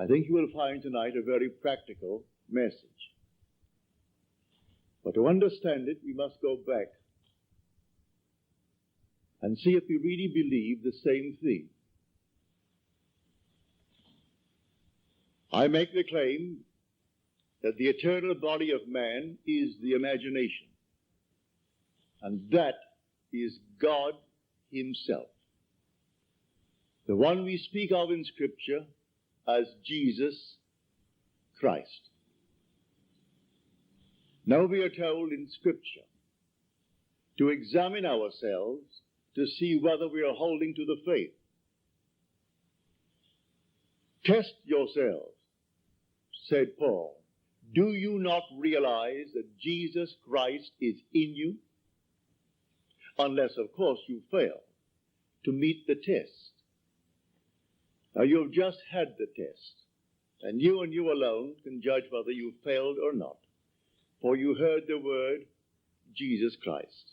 I think you will find tonight a very practical message. But to understand it, we must go back and see if we really believe the same thing. I make the claim that the eternal body of man is the imagination, and that is God himself, the one we speak of in Scripture as Jesus Christ. Now we are told in Scripture to examine ourselves to see whether we are holding to the faith. Test yourselves, said Paul. Do you not realize that Jesus Christ is in you? Unless, of course, you fail to meet the test. Now, you've just had the test, and you alone can judge whether you failed or not. For you heard the word Jesus Christ.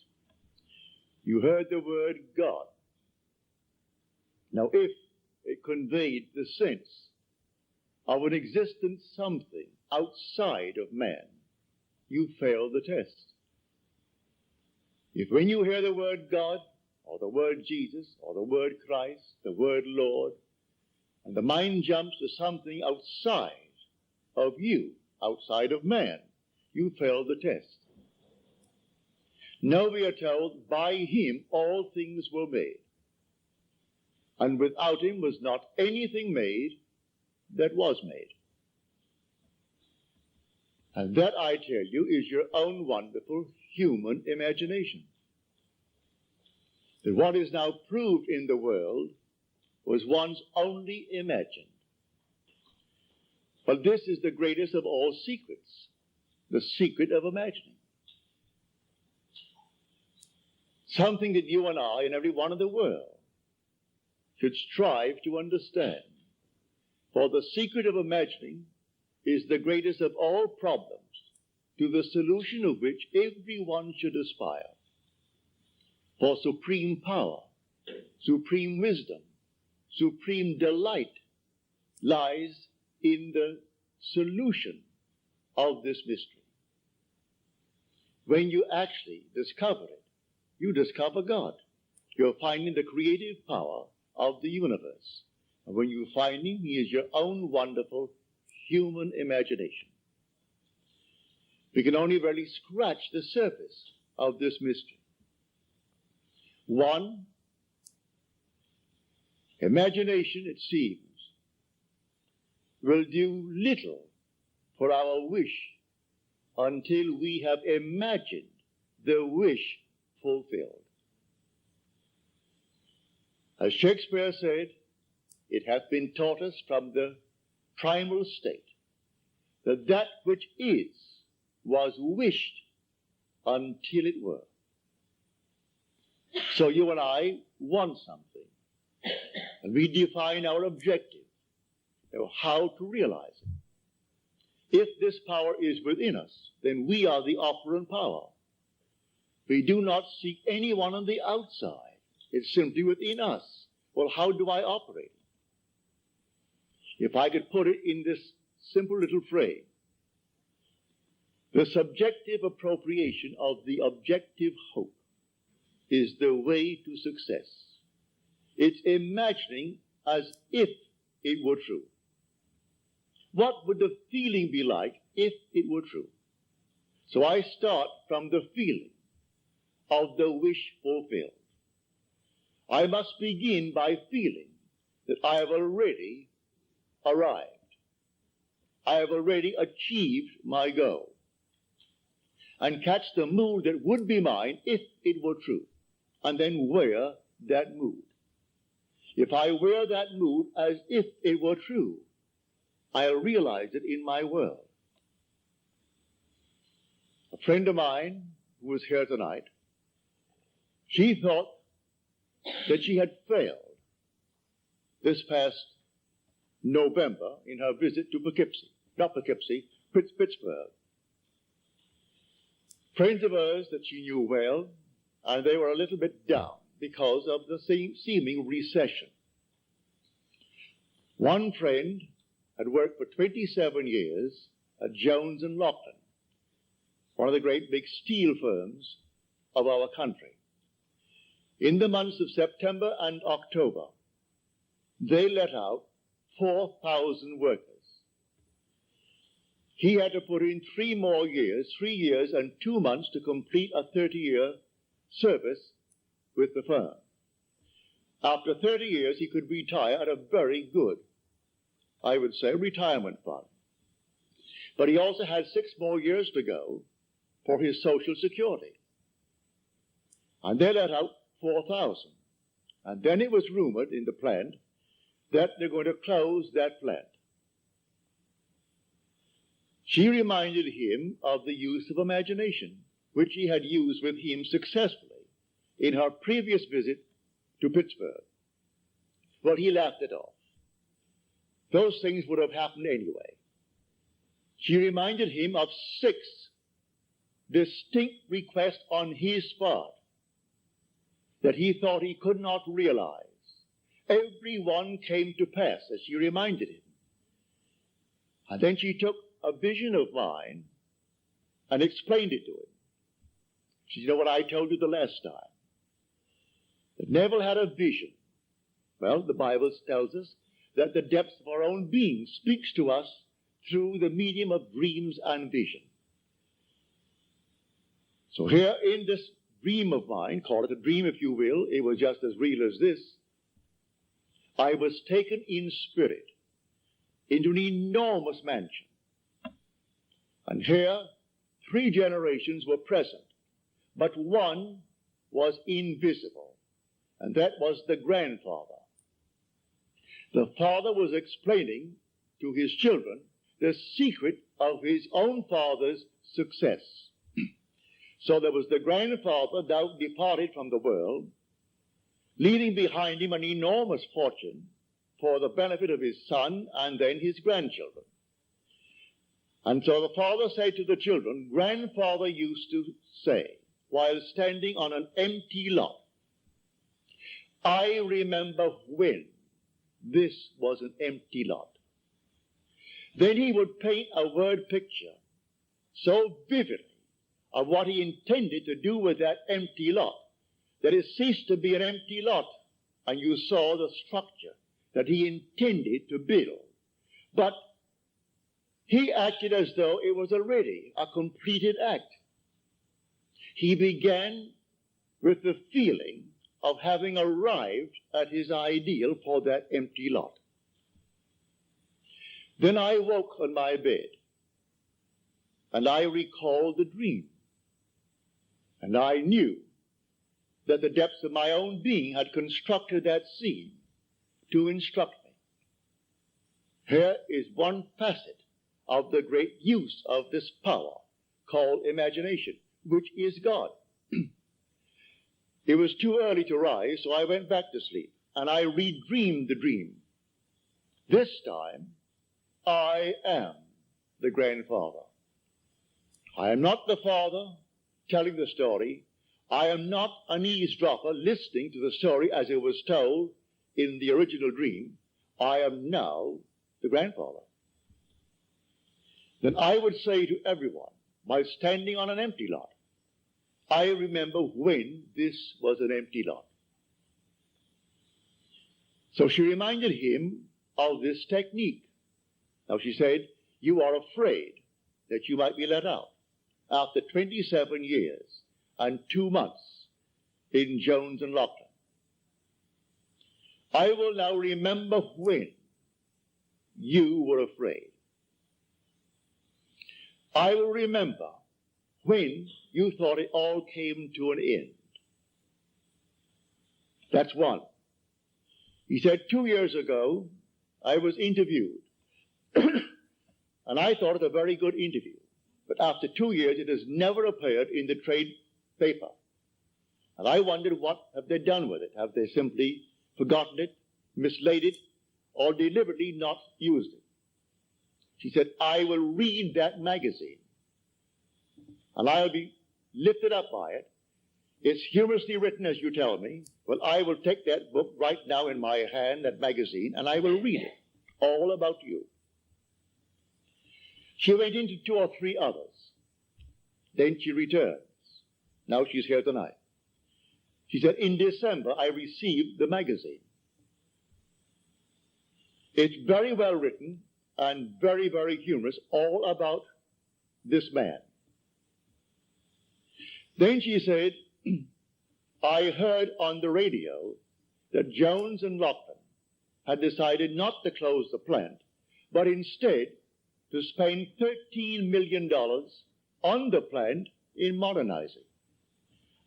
You heard the word God. Now, if it conveyed the sense of an existent something outside of man, you failed the test. If when you hear the word God, or the word Jesus, or the word Christ, the word Lord, and the mind jumps to something outside of you, outside of man, you failed the test. Now we are told, by him all things were made, and without him was not anything made that was made. And that, I tell you, is your own wonderful human imagination. That what is now proved in the world was once only imagined. But this is the greatest of all secrets, the secret of imagining. Something that you and I and everyone in the world should strive to understand. For the secret of imagining is the greatest of all problems, to the solution of which everyone should aspire. For supreme power, supreme wisdom, supreme delight lies in the solution of this mystery. When you actually discover it, you discover God. You're finding the creative power of the universe. And when you find him, he is your own wonderful human imagination. We can only really scratch the surface of this mystery. One, imagination, it seems, will do little for our wish until we have imagined the wish fulfilled. As Shakespeare said, it hath been taught us from the primal state that that which is was wished until it were. So you and I want something, and we define our objective, how to realize it. If this power is within us, then we are the operant power. We do not seek anyone on the outside. It's simply within us. Well, how do I operate? If I could put it in this simple little phrase, the subjective appropriation of the objective hope is the way to success. It's imagining as if it were true. What would the feeling be like if it were true? So I start from the feeling of the wish fulfilled. I must begin by feeling that I have already arrived. I have already achieved my goal. And catch the mood that would be mine if it were true. And then wear that mood. If I wear that mood as if it were true, I'll realize it in my world. A friend of mine who was here tonight, she thought that she had failed this past November in her visit to Pittsburgh. Friends of hers that she knew well, and they were a little bit down because of the seeming recession. One friend had worked for 27 years at Jones and Loughlin, one of the great big steel firms of our country. In the months of September and October, they let out 4,000 workers. He had to put in 3 years and 2 months to complete a 30-year service with the firm. After 30 years, he could retire at a very good, I would say, retirement fund. But he also had 6 more years to go for his Social Security. And they let out 4,000. And then it was rumored in the plant that they're going to close that plant. She reminded him of the use of imagination, which he had used with him successfully in her previous visit to Pittsburgh. Well, he laughed it off. Those things would have happened anyway. She reminded him of 6 distinct requests on his part that he thought he could not realize. Every one came to pass, as she reminded him. And then she took a vision of mine and explained it to him. She said, you know what I told you the last time? That Neville had a vision. Well, the Bible tells us that the depths of our own being speaks to us through the medium of dreams and vision. So here in this dream of mine, call it a dream if you will, it was just as real as this, I was taken in spirit into an enormous mansion. And here 3 generations were present, but one was invisible, and that was the grandfather. The father was explaining to his children the secret of his own father's success. So there was the grandfather now departed from the world, leaving behind him an enormous fortune for the benefit of his son and then his grandchildren. And so the father said to the children, grandfather used to say, while standing on an empty lot, I remember when this was an empty lot. Then he would paint a word picture so vividly of what he intended to do with that empty lot, that it ceased to be an empty lot, and you saw the structure that he intended to build. But he acted as though it was already a completed act. He began with the feeling of having arrived at his ideal for that empty lot. Then I woke on my bed, and I recalled the dream. And I knew that the depths of my own being had constructed that scene to instruct me. Here is one facet of the great use of this power called imagination, which is God. It was too early to rise, so I went back to sleep, and I redreamed the dream. This time, I am the grandfather. I am not the father telling the story. I am not an eavesdropper listening to the story as it was told in the original dream. I am now the grandfather. Then I would say to everyone, by standing on an empty lot, I remember when this was an empty lot. So she reminded him of this technique. Now she said, you are afraid that you might be let out after 27 years and 2 months in Jones and Loughlin. I will now remember when you were afraid. I will remember when you thought it all came to an end. That's one. He said 2 years ago, I was interviewed, and I thought it a very good interview. But after 2 years, it has never appeared in the trade paper. And I wondered, what have they done with it? Have they simply forgotten it, mislaid it, or deliberately not used it? She said, I will read that magazine, and I'll be lifted up by it. It's humorously written, as you tell me. Well, I will take that book right now in my hand, that magazine, and I will read it, all about you. She went into 2 or 3 others. Then she returns. Now she's here tonight. She said, in December, I received the magazine. It's very well written and very, very humorous, all about this man. Then she said, I heard on the radio that Jones and Lachlan had decided not to close the plant, but instead to spend $13 million on the plant in modernizing.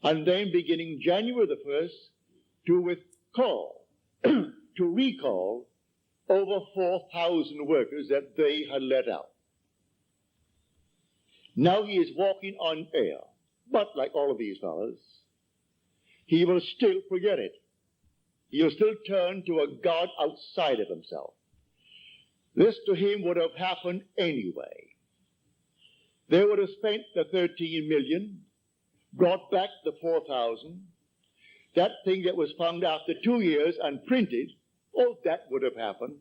And then beginning January the 1st, to recall over 4,000 workers that they had let out. Now he is walking on air, but like all of these fellows, he will still forget it. He will still turn to a God outside of himself. This to him would have happened anyway. They would have spent the 13 million, brought back the 4,000. That thing that was found after 2 years and printed, oh, that would have happened.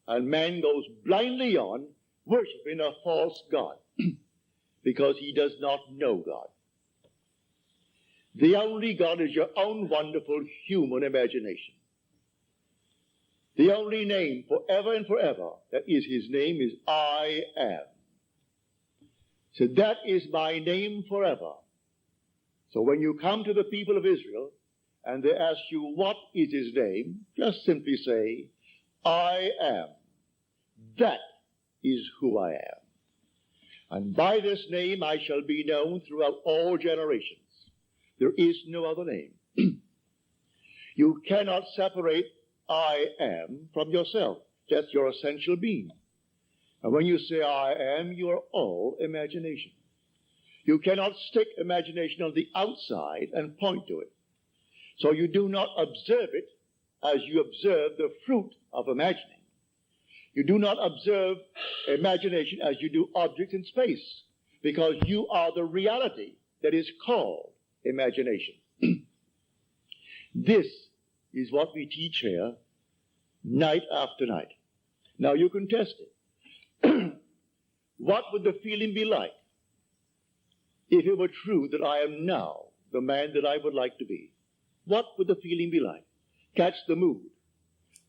And man goes blindly on worshiping a false God because he does not know God. The only God is your own wonderful human imagination. The only name forever and forever that is his name is I am. So that is my name forever. So when you come to the people of Israel and they ask you what is his name, just simply say, I am. That is who I am. And by this name I shall be known throughout all generations. There is no other name. You cannot separate I am from yourself. That's your essential being. And when you say I am, you are all imagination. You cannot stick imagination on the outside and point to it. So you do not observe it as you observe the fruit of imagining. You do not observe imagination as you do objects in space, because you are the reality that is called imagination. This is what we teach here night after night. Now you can test it. What would the feeling be like if it were true that I am now the man that I would like to be? What would the feeling be like? Catch the mood.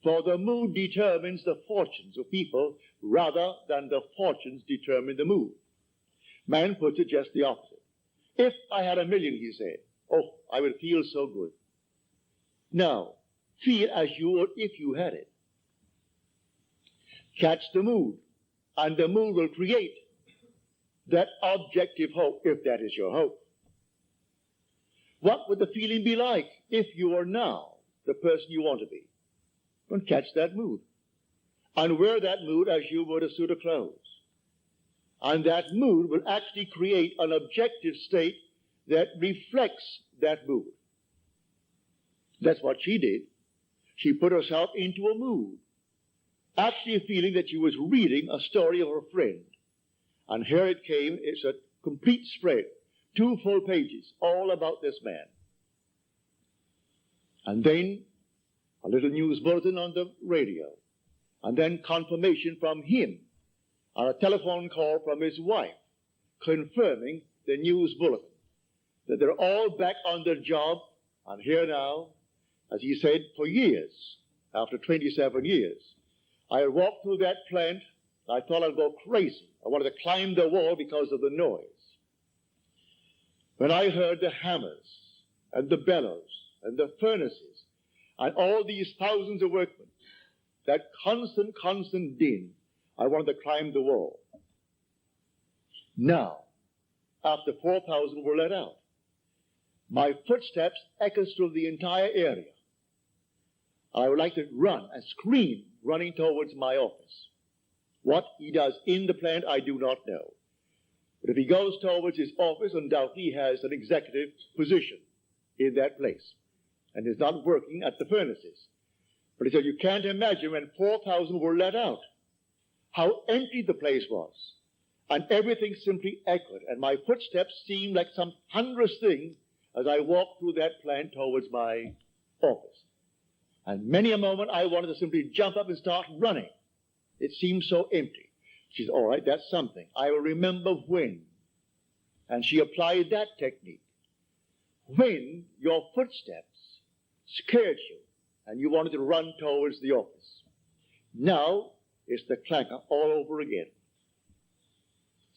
For the mood determines the fortunes of people rather than the fortunes determine the mood. Man puts it just the opposite. If I had $1 million, he said, oh, I would feel so good. Now, feel as you would if you had it. Catch the mood, and the mood will create that objective hope, if that is your hope. What would the feeling be like if you are now the person you want to be? Then catch that mood, and wear that mood as you would a suit of clothes. And that mood will actually create an objective state that reflects that mood. That's what she did. She put herself into a mood, actually feeling that she was reading a story of her friend. And here it came. It's a complete spread, 2 full pages, all about this man. And then a little news bulletin on the radio, and then confirmation from him, and a telephone call from his wife, confirming the news bulletin, that they're all back on their job, and here now, as he said, for years, after 27 years, I walked through that plant, I thought I'd go crazy. I wanted to climb the wall because of the noise. When I heard the hammers, and the bellows, and the furnaces, and all these thousands of workmen, that constant din, I wanted to climb the wall. Now, after 4,000 were let out, my footsteps echoed through the entire area. I would like to run and scream, running towards my office. What he does in the plant, I do not know. But if he goes towards his office, undoubtedly he has an executive position in that place, and is not working at the furnaces. But he said, you can't imagine when 4,000 were let out, how empty the place was. And everything simply echoed. And my footsteps seemed like some thunderous thing as I walked through that plant towards my office. And many a moment I wanted to simply jump up and start running. It seemed so empty. She said, all right, that's something. I will remember when. And she applied that technique. When your footsteps scared you and you wanted to run towards the office. Now it's the clangor all over again.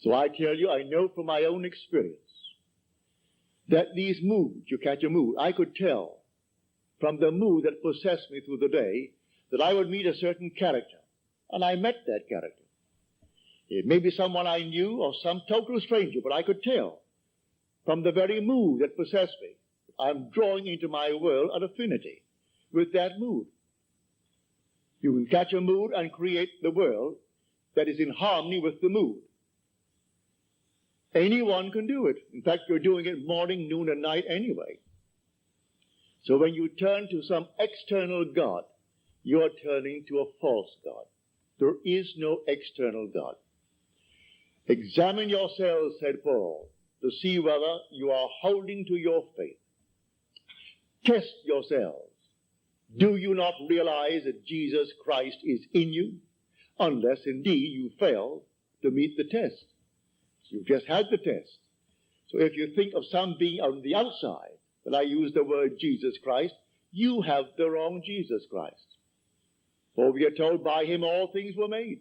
So I tell you, I know from my own experience that these moods, you catch a mood, I could tell from the mood that possessed me through the day that I would meet a certain character. And I met that character. It may be someone I knew or some total stranger, but I could tell from the very mood that possessed me, I'm drawing into my world an affinity with that mood. You can catch a mood and create the world that is in harmony with the mood. Anyone can do it. In fact, you're doing it morning, noon, and night anyway. So when you turn to some external God, you are turning to a false God. There is no external God. Examine yourselves, said Paul, to see whether you are holding to your faith. Test yourselves. Do you not realize that Jesus Christ is in you? Unless indeed you fail to meet the test. You've just had the test. So if you think of some being on the outside, that I use the word Jesus Christ, you have the wrong Jesus Christ. For we are told by him all things were made.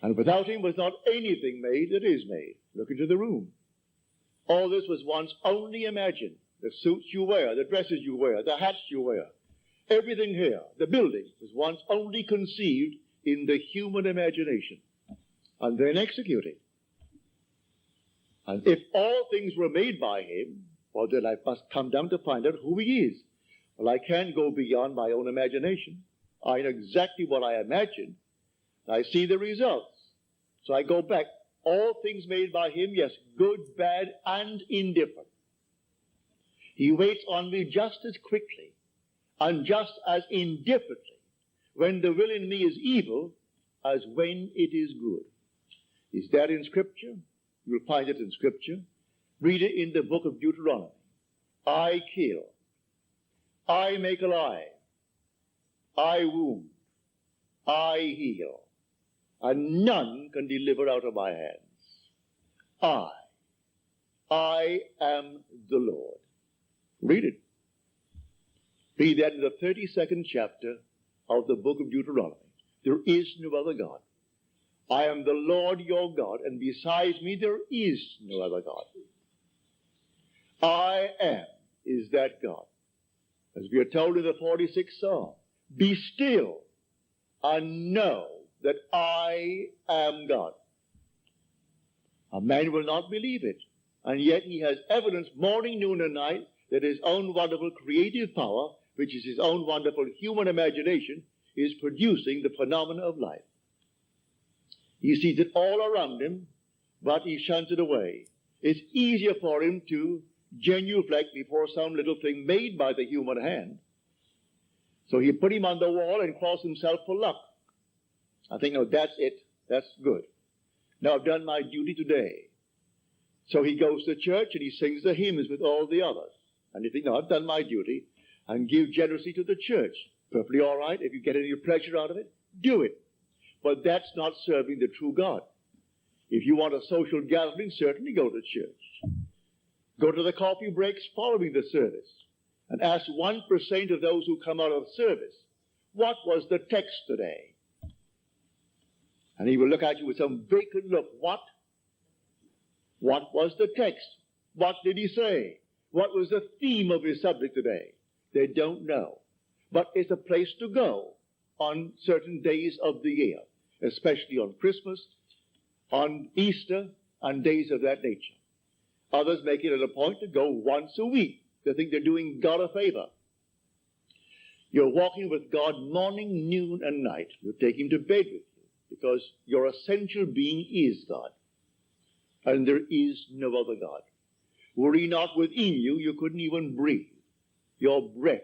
And without him was not anything made that is made. Look into the room. All this was once only imagined. The suits you wear, the dresses you wear, the hats you wear, everything here, the building, was once only conceived in the human imagination and then executed. And if all things were made by him, well, then I must come down to find out who he is. Well, I can't go beyond my own imagination. I know exactly what I imagined. I see the results. So I go back. All things made by him, yes, good, bad, and indifferent. He waits on me just as quickly and just as indifferently when the will in me is evil as when it is good. Is that in Scripture? You'll find it in Scripture. Read it in the book of Deuteronomy. I kill. I make alive. I wound. I heal. And none can deliver out of my hands. I am the Lord. Read it. Read that in the 32nd chapter of the book of Deuteronomy. There is no other God. I am the Lord your God, and besides me there is no other God. I am is that God. As we are told in the 46th Psalm, be still and know that I am God. A man will not believe it, and yet he has evidence morning, noon, and night that his own wonderful creative power, which is his own wonderful human imagination, is producing the phenomena of life. He sees it all around him, but he shuns it away. It's easier for him to genuflect before some little thing made by the human hand. So he put him on the wall and cross himself for luck. I think, oh, that's it. That's good. Now I've done my duty today. So he goes to church and he sings the hymns with all the others. And you think, no, I've done my duty, and give generously to the church. Perfectly all right. If you get any pleasure out of it, do it. But that's not serving the true God. If you want a social gathering, certainly go to church. Go to the coffee breaks following the service and ask 1% of those who come out of service, what was the text today? And he will look at you with some vacant look. What? What was the text? What did he say? What was the theme of his subject today? They don't know. But it's a place to go on certain days of the year, especially on Christmas, on Easter, and days of that nature. Others make it a point to go once a week. They think they're doing God a favor. You're walking with God morning, noon, and night. You take him to bed with you because your essential being is God. And there is no other God. Were he not within you, you couldn't even breathe. Your breath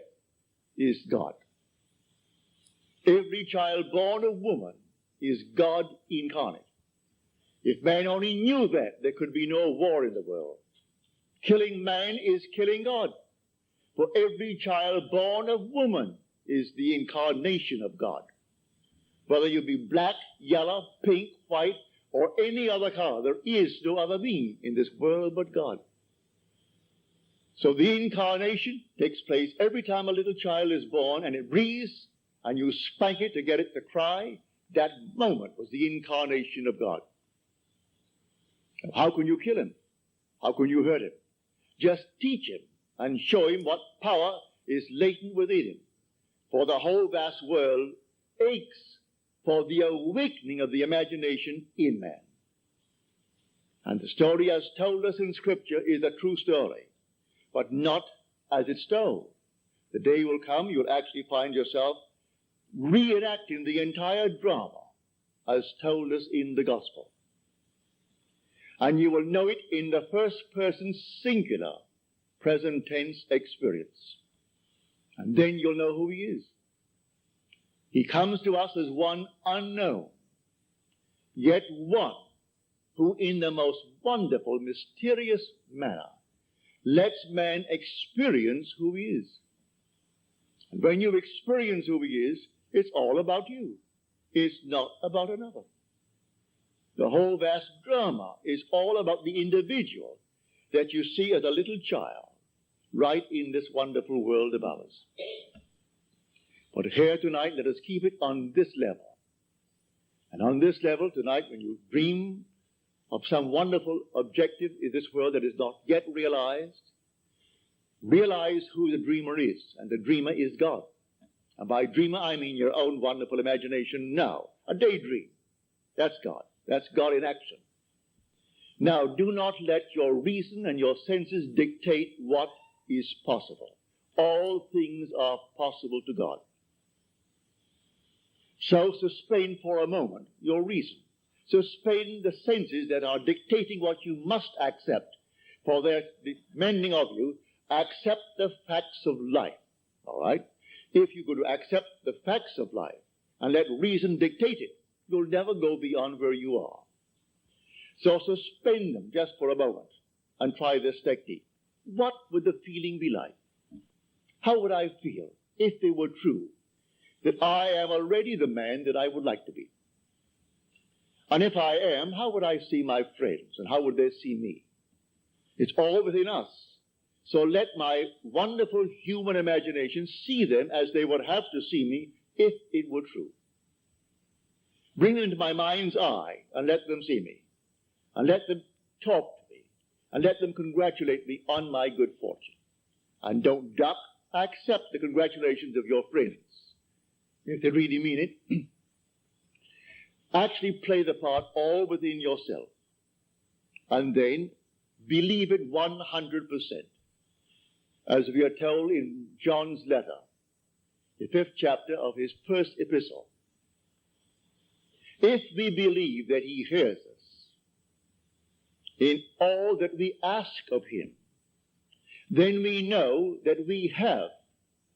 is God. Every child born of woman is God incarnate. If man only knew that, there could be no war in the world. Killing man is killing God. For every child born of woman is the incarnation of God. Whether you be black, yellow, pink, white, or any other color, there is no other being in this world but God. So the incarnation takes place every time a little child is born and it breathes, and you spank it to get it to cry. That moment was the incarnation of God. How can you kill him? How can you hurt him? Just teach him and show him what power is latent within him. For the whole vast world aches for the awakening of the imagination in man. And the story as told us in Scripture is a true story, but not as it's told. The day will come you'll actually find yourself reenacting the entire drama as told us in the gospel. And you will know it in the first person singular present tense experience. And then you'll know who he is. He comes to us as one unknown, yet one who in the most wonderful, mysterious manner lets man experience who he is. And when you experience who he is, it's all about you. It's not about another. The whole vast drama is all about the individual that you see as a little child right in this wonderful world above us. But here tonight, let us keep it on this level. And on this level tonight, when you dream of some wonderful objective in this world that is not yet realized, realize who the dreamer is. And the dreamer is God. And by dreamer, I mean your own wonderful imagination now. A daydream. That's God. That's God in action. Now, do not let your reason and your senses dictate what is possible. All things are possible to God. So suspend for a moment your reason. Suspend the senses that are dictating what you must accept. For their demanding of you, accept the facts of life. All right? If you go to accept the facts of life and let reason dictate it, you'll never go beyond where you are. So suspend them just for a moment and try this technique. What would the feeling be like? How would I feel if they were true, that I am already the man that I would like to be? And if I am, how would I see my friends and how would they see me? It's all within us. So let my wonderful human imagination see them as they would have to see me if it were true. Bring them into my mind's eye and let them see me. And let them talk to me. And let them congratulate me on my good fortune. And don't duck. Accept the congratulations of your friends. If they really mean it. Actually play the part all within yourself. And then believe it 100%. As we are told in John's letter, the 5th chapter of his first epistle. If we believe that he hears us in all that we ask of him, then we know that we have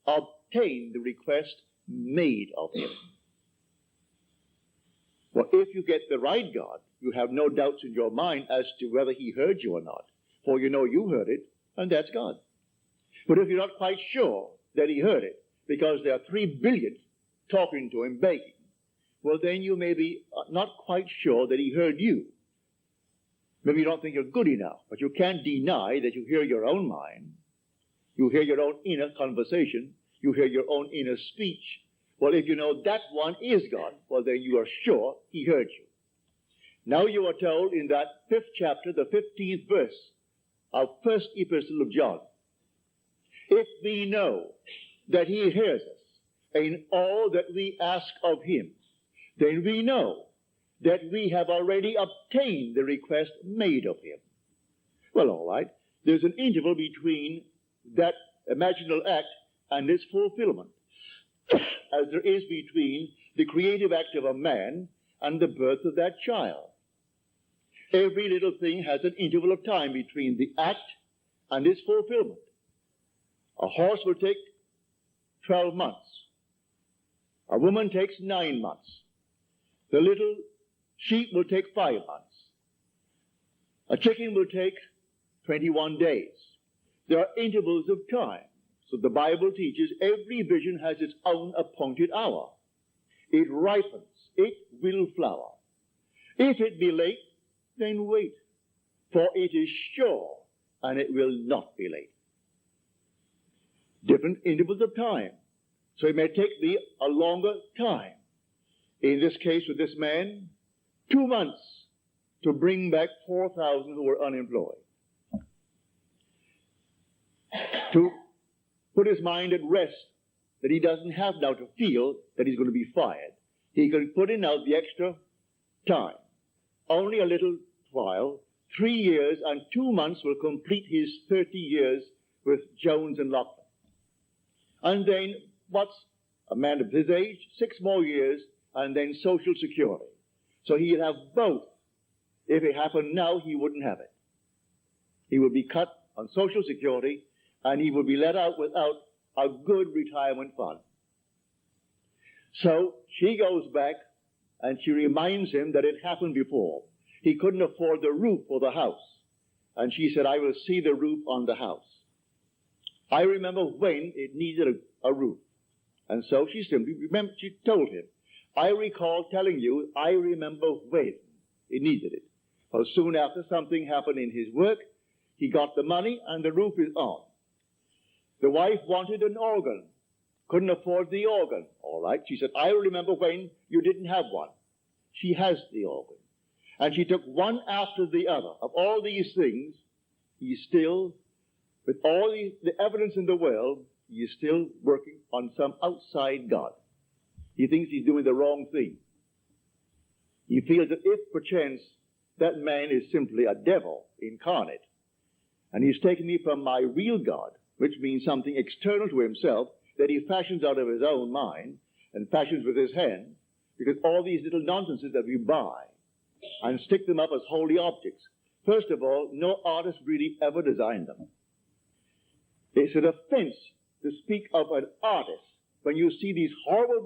obtained the request made of him. Well, if you get the right God, you have no doubts in your mind as to whether he heard you or not. For you know you heard it, and that's God. But if you're not quite sure that he heard it, because there are 3 billion talking to him, begging, well, then you may be not quite sure that he heard you. Maybe you don't think you're good enough, but you can't deny that you hear your own mind. You hear your own inner conversation. You hear your own inner speech. Well, if you know that one is God, well, then you are sure he heard you. Now you are told in that 5th chapter, the 15th verse of first epistle of John, if we know that he hears us in all that we ask of him, then we know that we have already obtained the request made of him. Well, all right. There's an interval between that imaginal act and its fulfillment, as there is between the creative act of a man and the birth of that child. Every little thing has an interval of time between the act and its fulfillment. A horse will take 12 months. A woman takes 9 months. The little sheep will take 5 months. A chicken will take 21 days. There are intervals of time. So the Bible teaches every vision has its own appointed hour. It ripens it will flower. If it be late, then wait, for it is sure, and it will not be late. Different intervals of time. So it may take thee a longer time. In this case with this man, 2 months to bring back 4,000 who were unemployed. To put his mind at rest that he doesn't have now to feel that he's going to be fired. He can put in now the extra time. Only a little while, 3 years and 2 months will complete his 30 years with Jones and Lockton. And then what's a man of his age? 6 more years, and then Social Security. So he'd have both. If it happened now, he wouldn't have it. He would be cut on Social Security, and he would be let out without a good retirement fund. So she goes back, and she reminds him that it happened before. He couldn't afford the roof for the house. And she said, I will see the roof on the house. I remember when it needed a roof. And so she simply remembered, she told him, I recall telling you, I remember when it needed it. Well, soon after, something happened in his work. He got the money, and the roof is on. The wife wanted an organ. Couldn't afford the organ. All right. She said, I remember when you didn't have one. She has the organ. And she took one after the other. Of all these things, he's still, with all the evidence in the world, he is still working on some outside God. He thinks he's doing the wrong thing. He feels that if perchance that man is simply a devil incarnate, and he's taken me from my real God, which means something external to himself that he fashions out of his own mind and fashions with his hand, because all these little nonsenses that we buy and stick them up as holy objects. First of all, no artist really ever designed them. It's an offense to speak of an artist when you see these horrible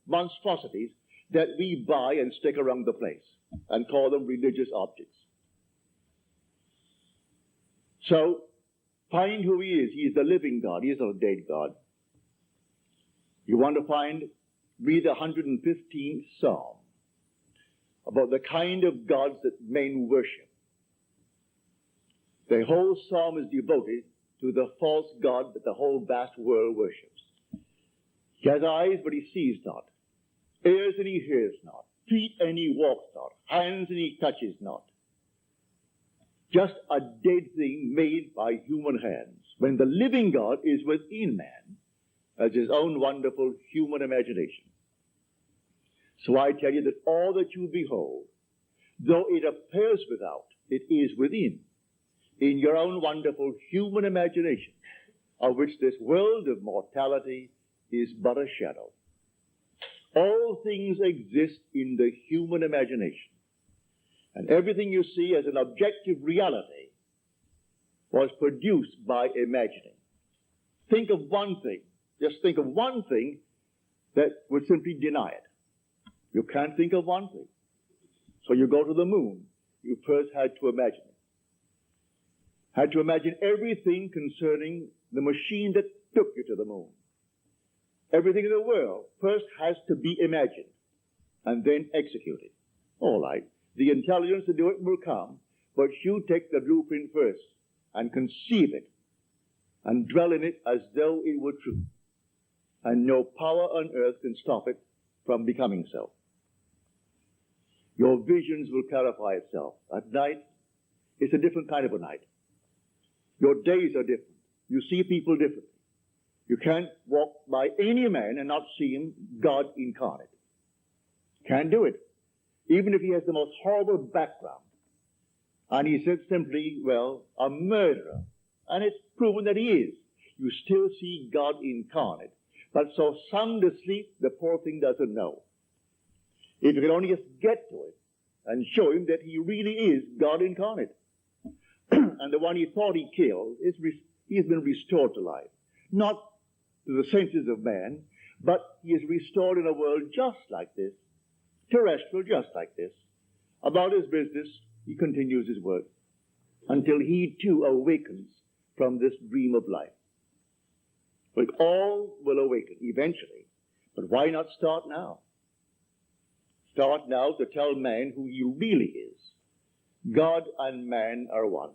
monstrosities that we buy and stick around the place and call them religious objects. So, find who he is. He is the living God. He is not a dead God. You want to read the 115th Psalm about the kind of gods that men worship. The whole psalm is devoted to the false god that the whole vast world worships. He has eyes, but he sees not. Ears, and he hears not. Feet, and he walks not. Hands, and he touches not. Just a dead thing made by human hands, when the living God is within man as his own wonderful human imagination. So I tell you that all that you behold, though it appears without, it is within, in your own wonderful human imagination, of which this world of mortality is but a shadow. All things exist in the human imagination. And everything you see as an objective reality was produced by imagining. Think of one thing. Just think of one thing that would simply deny it. You can't think of one thing. So you go to the moon. You first had to imagine it. Had to imagine everything concerning the machine that took you to the moon. Everything in the world first has to be imagined and then executed. All right. The intelligence to do it will come, but you take the blueprint first and conceive it and dwell in it as though it were true. And no power on earth can stop it from becoming so. Your visions will clarify itself. At night, it's a different kind of a night. Your days are different. You see people differently. You can't walk by any man and not see him God incarnate. Can't do it. Even if he has the most horrible background. And he said simply, well, a murderer. And it's proven that he is. You still see God incarnate. But so sound asleep, the poor thing doesn't know. If you could only just get to it and show him that he really is God incarnate. And the one he thought he killed, he has been restored to life. Not to the senses of man, but he is restored in a world just like this, terrestrial just like this. About his business, he continues his work until he too awakens from this dream of life. But all will awaken eventually. But why not start now? start now to tell man who he really is. God and man are one.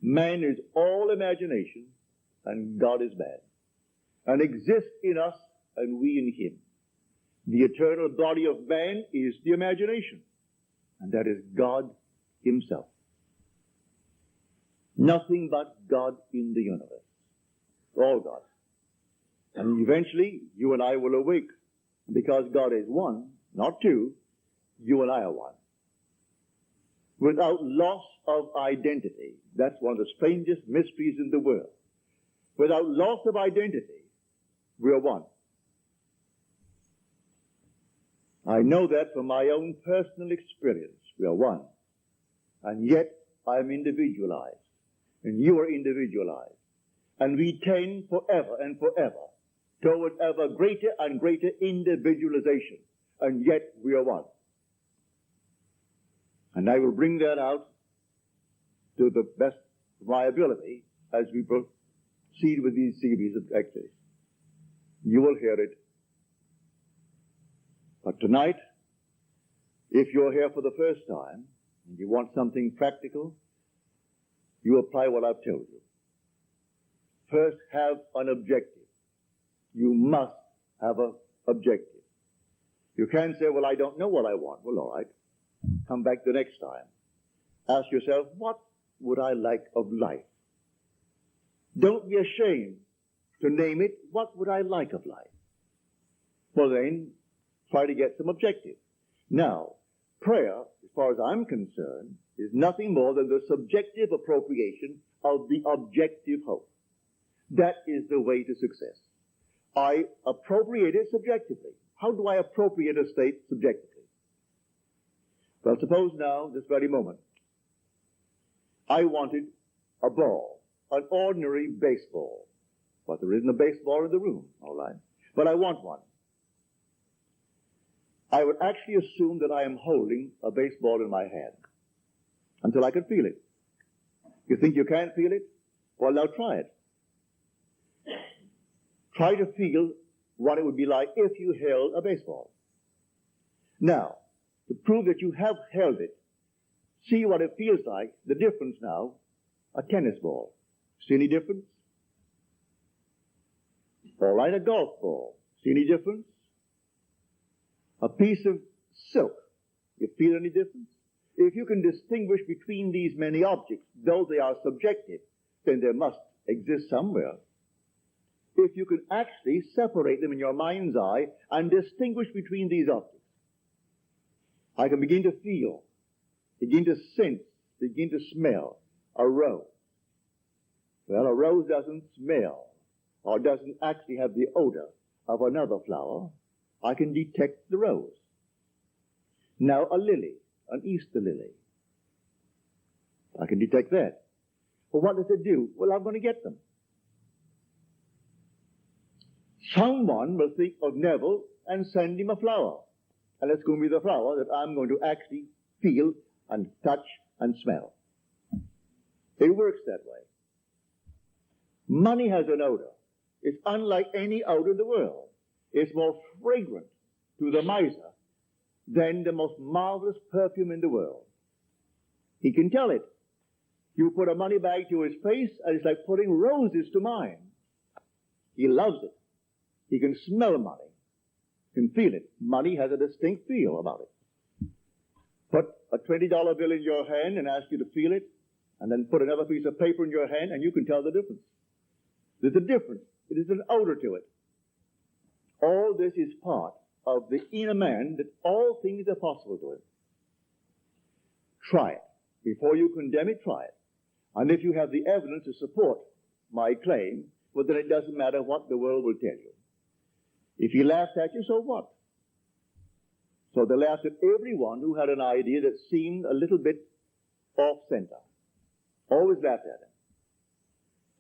Man is all imagination, and God is man, and exists in us and we in him. The eternal body of man is the imagination, and that is God himself. Nothing but God in the universe. All God. And eventually, you and I will awake. Because God is one, not two, you and I are one. Without loss of identity. That's one of the strangest mysteries in the world. Without loss of identity, we are one. I know that from my own personal experience. We are one. And yet, I am individualized. And you are individualized. And we tend forever and forever toward ever greater and greater individualization. And yet, we are one. And I will bring that out to the best of my ability as we proceed with these series of lectures. You will hear it. But tonight, if you're here for the first time and you want something practical, you apply what I've told you. First, have an objective. You must have an objective. You can't say, well, I don't know what I want. Well, all right. Come back the next time. Ask yourself, what would I like of life? Don't be ashamed to name it. What would I like of life? Well, then, try to get some objective. Now, prayer, as far as I'm concerned, is nothing more than the subjective appropriation of the objective hope. That is the way to success. I appropriate it subjectively. How do I appropriate a state subjectively? Well, suppose now, this very moment, I wanted a ball, an ordinary baseball. But there isn't a baseball in the room, all right? But I want one. I would actually assume that I am holding a baseball in my hand until I can feel it. You think you can't feel it? Well, now try it. Try to feel what it would be like if you held a baseball. Now, to prove that you have held it, see what it feels like, the difference now, a tennis ball. See any difference? All right, a golf ball. See any difference? A piece of silk. You feel any difference? If you can distinguish between these many objects, though they are subjective, then there must exist somewhere. If you can actually separate them in your mind's eye and distinguish between these objects, I can begin to feel, begin to sense, begin to smell a rose. Well, a rose doesn't smell or doesn't actually have the odor of another flower. I can detect the rose. Now a lily, an Easter lily. I can detect that. Well, what does it do? Well, I'm going to get them. Someone will think of Neville and send him a flower. And it's going to be the flower that I'm going to actually feel and touch and smell. It works that way. Money has an odor. It's unlike any odor in the world. It's more fragrant to the miser than the most marvelous perfume in the world. He can tell it. You put a money bag to his face, and it's like putting roses to mine. He loves it. He can smell money, can feel it. Money has a distinct feel about it. Put a $20 bill in your hand and ask you to feel it, and then put another piece of paper in your hand, and you can tell the difference. There's a difference. It is an odor to it. All this is part of the inner man, that all things are possible to him. Try it. Before you condemn it, try it. And if you have the evidence to support my claim, well, then it doesn't matter what the world will tell you. If he laughs at you, so what? So they laughed at everyone who had an idea that seemed a little bit off-center. Always laughed at him.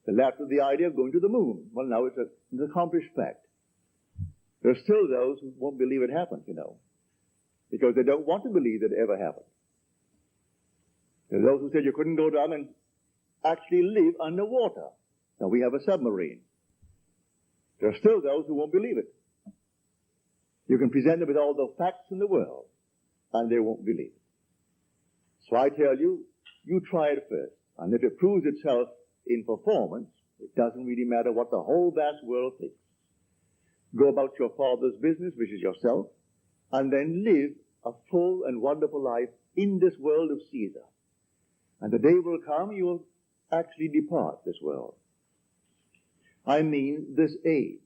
They laughed at the idea of going to the moon. Well, now it's an accomplished fact. There are still those who won't believe it happened, you know, because they don't want to believe that it ever happened. There are those who said you couldn't go down and actually live underwater. Now we have a submarine. There are still those who won't believe it. You can present them with all the facts in the world. and they won't believe it. So I tell you, you try it first. And if it proves itself in performance, it doesn't really matter what the whole vast world thinks. Go about your Father's business, which is yourself, and then live a full and wonderful life in this world of Caesar. And the day will come you will actually depart this world. I mean this age.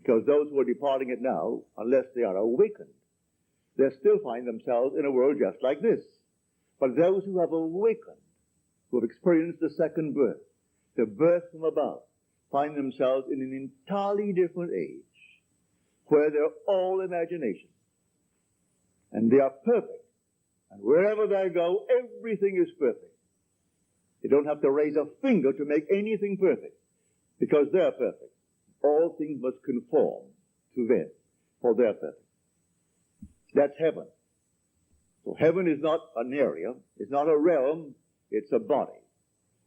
Because those who are departing it now, unless they are awakened, they'll still find themselves in a world just like this. But those who have awakened, who have experienced the second birth, the birth from above, find themselves in an entirely different age, where they're all imagination. And they are perfect. And wherever they go, everything is perfect. They don't have to raise a finger to make anything perfect, because they're perfect. All things must conform to them, for they're perfect. That's heaven. So heaven is not an area, it's not a realm, it's a body.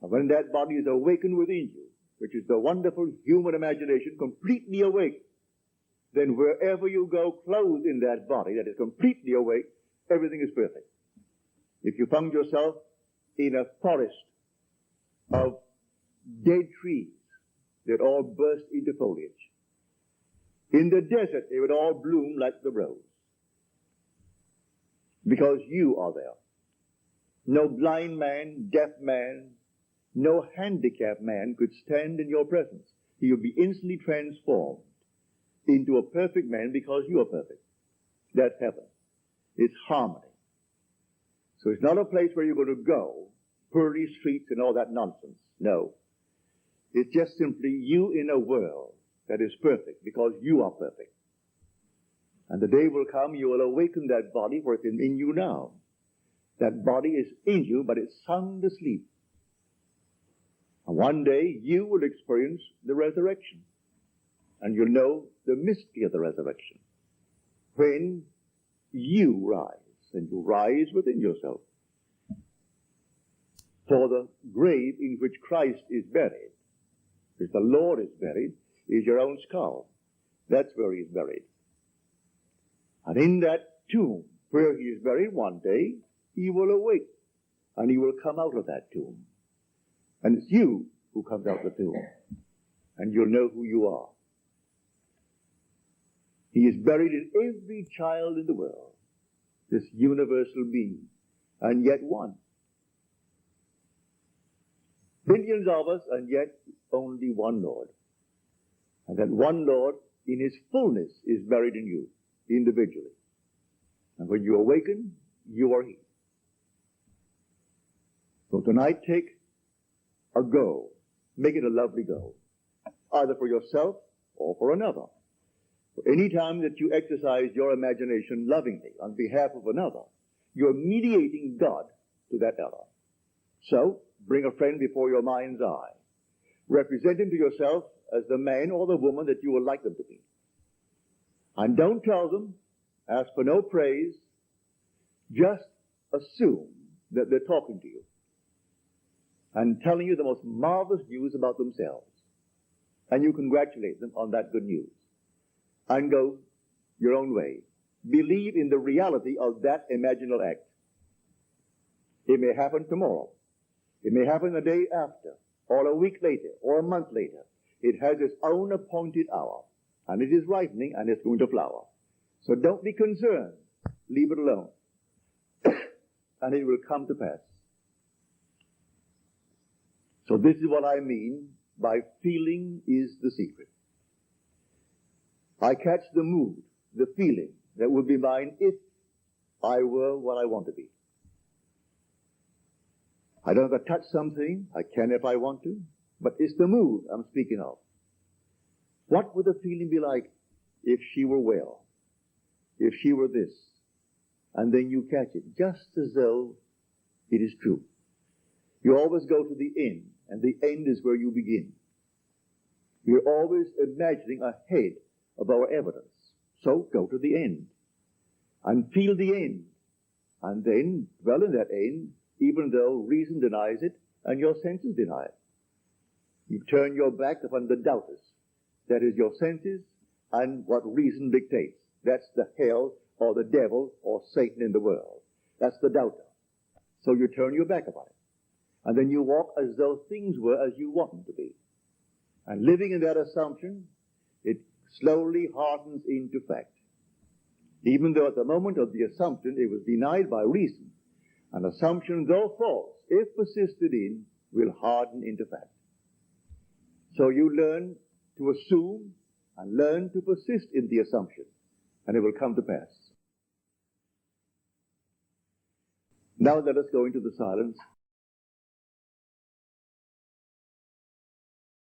And when that body is awakened within you, which is the wonderful human imagination completely awake, then wherever you go clothed in that body that is completely awake, everything is perfect. If you found yourself in a forest of dead trees, they'd all burst into foliage. In the desert, they would all bloom like the rose. Because you are there. No blind man, deaf man, no handicapped man could stand in your presence. He would be instantly transformed into a perfect man because you are perfect. That's heaven. It's harmony. So it's not a place where you're going to go, pearly streets and all that nonsense. No. It's just simply you in a world that is perfect because you are perfect. And the day will come, you will awaken that body, for it's in you now. That body is in you, but it's sound asleep. And one day you will experience the resurrection. And you'll know the mystery of the resurrection. When you rise, and you rise within yourself. For the grave in which Christ is buried, which the Lord is buried, is your own skull. That's where he is buried. And in that tomb where he is buried, one day he will awake and he will come out of that tomb. And it's you who comes out of the tomb. And you'll know who you are. He is buried in every child in the world, this universal being, and yet one. Billions of us, and yet only one Lord. And that one Lord, in his fullness, is buried in you, individually. And when you awaken, you are he. So tonight, take a go. Make it a lovely go. Either for yourself or for another. Any time that you exercise your imagination lovingly on behalf of another, you're mediating God to that other. So, bring a friend before your mind's eye. Represent him to yourself as the man or the woman that you would like them to be. And don't tell them, ask for no praise, just assume that they're talking to you and telling you the most marvelous news about themselves. And you congratulate them on that good news. And go your own way. Believe in the reality of that imaginal act. It may happen tomorrow. It may happen a day after, or a week later, or a month later. It has its own appointed hour, and it is ripening, and it's going to flower. So don't be concerned. Leave it alone. And it will come to pass. So this is what I mean by feeling is the secret. I catch the mood, the feeling that would be mine if I were what I want to be. I don't have to touch something. I can if I want to. But it's the mood I'm speaking of. What would the feeling be like if she were well? If she were this? And then you catch it, just as though it is true. You always go to the end, and the end is where you begin. You're always imagining ahead of our evidence. So go to the end and feel the end, and then dwell in that end, even though reason denies it and your senses deny it. You turn your back upon the doubters. That is your senses and what reason dictates. That's the hell or the devil or Satan in the world. That's the doubter. So you turn your back upon it. And then you walk as though things were as you want them to be. And living in that assumption, it slowly hardens into fact. Even though at the moment of the assumption it was denied by reason, an assumption, though false, if persisted in, will harden into fact. So you learn to assume and learn to persist in the assumption, and it will come to pass. Now let us go into the silence.